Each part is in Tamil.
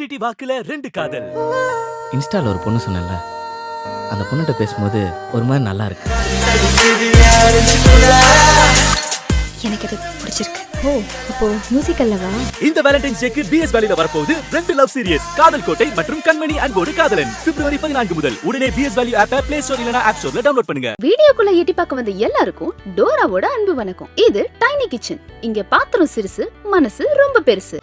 ஓடிடி வாக்குல 2 காதல். இன்ஸ்டால ஒரு பொண்ணு சொன்னல, அந்த பொண்ணுகிட்ட பேசும்போது ஒரு மாதிரி நல்லா இருக்கு. எனக்கு இது பிடிச்சிருக்கு. ஓ, அப்போ மியூசிக்கல்லவா? இந்த வேலண்டைன்ஸ் டேக்கு bsvalue வரப்போகுது 2 லவ் சீரியஸ், காதல் கோட்டை மற்றும் கண்மணி அன்போடு காதலன். பிப்ரவரி 14 முதல் உடனே bsvalue ஆப்பை பிளே ஸ்டோர் இல்லனா ஆப் ஸ்டோர்ல டவுன்லோட் பண்ணுங்க. வீடியோக்குள்ள எட்டி பார்க்க வந்த எல்லாருக்கும் டோராவோட அன்பு வணக்கம். இது டைனி கிச்சன். இங்க பாத்திரம் சிறுசு, மனசு ரொம்ப பெருசு.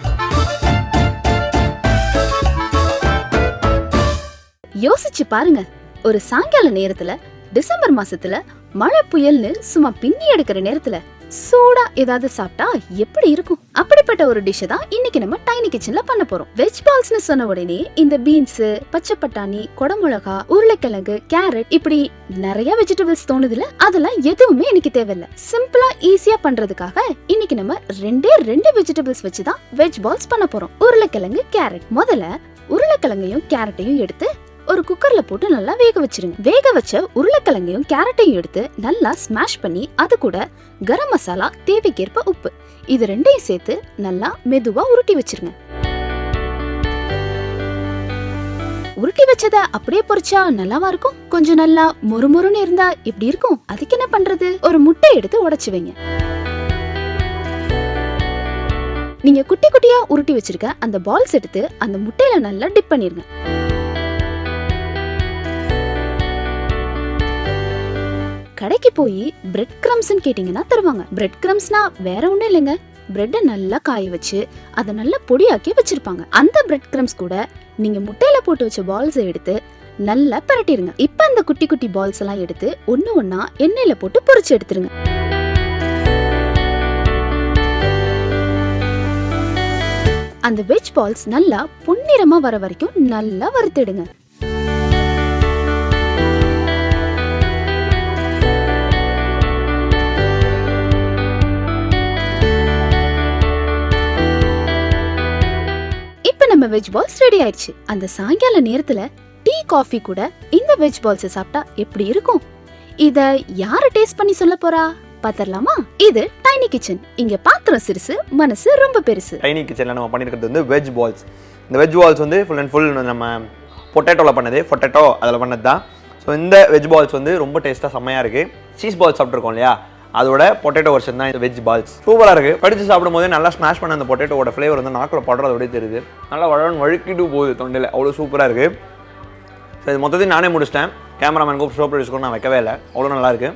யோசிச்சு பாருங்க, ஒரு சாயங்கால நேரத்துல டிசம்பர் மாசத்துல மழை புயல்னு சும்மா பின்னி எடுக்கிற நேரத்துல சூடா ஏதாவது சாப்பிட்டா எப்படி இருக்கும்? அப்படிப்பட்ட ஒரு டிஷ் தான் இன்னைக்கு நம்ம டைனி கிச்சன்ல பண்ண போறோம். வெஜ் பால்ஸ்னு சொன்ன உடனே இந்த பீன்ஸ், பச்சை பட்டாணி, கொடமிளகா, உருளைக்கிழங்கு, கேரட் இப்படி நிறைய வெஜிடபிள்ஸ் தோணுதுல, அதெல்லாம் எதுவுமே எனக்கு தேவையில்ல. சிம்பிளா ஈஸியா பண்றதுக்காக இன்னைக்கு நம்ம ரெண்டு வெஜிடபிள்ஸ் வச்சுதான் வெஜ் பால்ஸ் பண்ண போறோம். உருளைக்கிழங்கு, கேரட். முதல்ல உருளைக்கிழங்கையும் கேரட்டையும் எடுத்து ஒரு குக்கர்ல போட்டு நல்லா வேக வச்சிருங்க. வேக வச்ச உருளைக்கிழங்கையும் கேரட்டையும் எடுத்து நல்லா ஸ்மாஷ் பண்ணி அது கூட கரம் மசாலா, தேவைக்கேற்ப உப்பு, இது ரெண்டையும் சேர்த்து நல்லா மெதுவா உருட்டி வச்சிருங்க. உருட்டி வச்சத அப்படியே பொரிச்சா நல்லாவா இருக்கும்? கொஞ்சம் நல்லா மொறுமொறுன்னு இருந்தா எப்படி இருக்கும்? அதுக்கு என்ன பண்றது? ஒரு முட்டை எடுத்து உடைச்சு வைங்க. நீங்க குட்டி குட்டியா உருட்டி வச்சிருக்க அந்த பால்ஸ் எடுத்து அந்த முட்டையில நல்லா டிப் பண்ணிருங்க. கடைக்கு போய் பிரெட் கிரம்ஸ்னு கேட்டீங்கன்னா தருவாங்க. பிரெட் கிரம்ஸ்னா வேற ஒண்ணும் இல்லைங்க, பிரெட்டை நல்லா காய வச்சு அதை நல்லா பொடியாக்கி வச்சிருப்பாங்க. அந்த பிரெட் கிரம்ஸ் கூட நீங்க முட்டையில போட்டு வச்ச பால்ஸ் எடுத்து நல்லா பரட்டிடுங்க. இப்ப அந்த குட்டி குட்டி பால்ஸ் எல்லாம் எடுத்து ஒண்ணு ஒண்ணா எண்ணெயில போட்டு பொரிச்சு எடுத்துருங்க. அந்த வெஜ் பால்ஸ் நல்லா பொன்னிறமா வர வரைக்கும் நல்லா வறுத்துடுங்க. நம்ம வெஜ் பால்ஸ் ரெடி ஆயிடுச்சு. அந்த சாயங்கால நேரத்துல டீ, காஃபி கூட இந்த வெஜ் பால்ஸ் சாப்பிட்டா எப்படி இருக்கும்? இத யாரு டேஸ்ட் பண்ணி சொல்ல போறா பாத்தறலாமா? இது டைனி கிச்சன். இங்க பாத்திரம் சிறுசு, மனசு ரொம்ப பெருசு. டைனி கிச்சன்ல நம்ம பண்ணிருக்கிறது வந்து வெஜ் பால்ஸ். இந்த வெஜ் பால்ஸ் வந்து ஃபுல் அண்ட் ஃபுல் நம்ம பொட்டேட்டோல பண்ணது, பொட்டேட்டோ அதில் பண்ணது தான். ஸோ இந்த வெஜ் பால்ஸ் வந்து ரொம்ப டேஸ்ட்டாக செம்மையாக இருக்குது. சீஸ் பால்ஸ் சாப்பிட்ருக்கோம் இல்லையா, அதோட பொட்டேட்டோ வெர்ஷன் தான் இந்த வெஜ் பால்ஸ். சூப்பராக இருக்குது. படித்து சாப்பிடும் போது நல்லா ஸ்மாஷ் பண்ண அந்த பொட்டேட்டோட ஃப்ளேவர் வந்து நாக்கில் படுறதோடய தெரியுது. நல்லா வழுக்கிட்டு போகுது தொண்டையில், அவ்வளோ சூப்பராக இருக்குது. ஸோ இது மொத்தத்தையும் நானே முடிச்சிட்டேன். கேமராமேனுக்கும் ஷோ ப்ரொடியூஸ்க்கும் நான் வைக்கவே இல்லை, அவ்வளோ நல்லாயிருக்கு.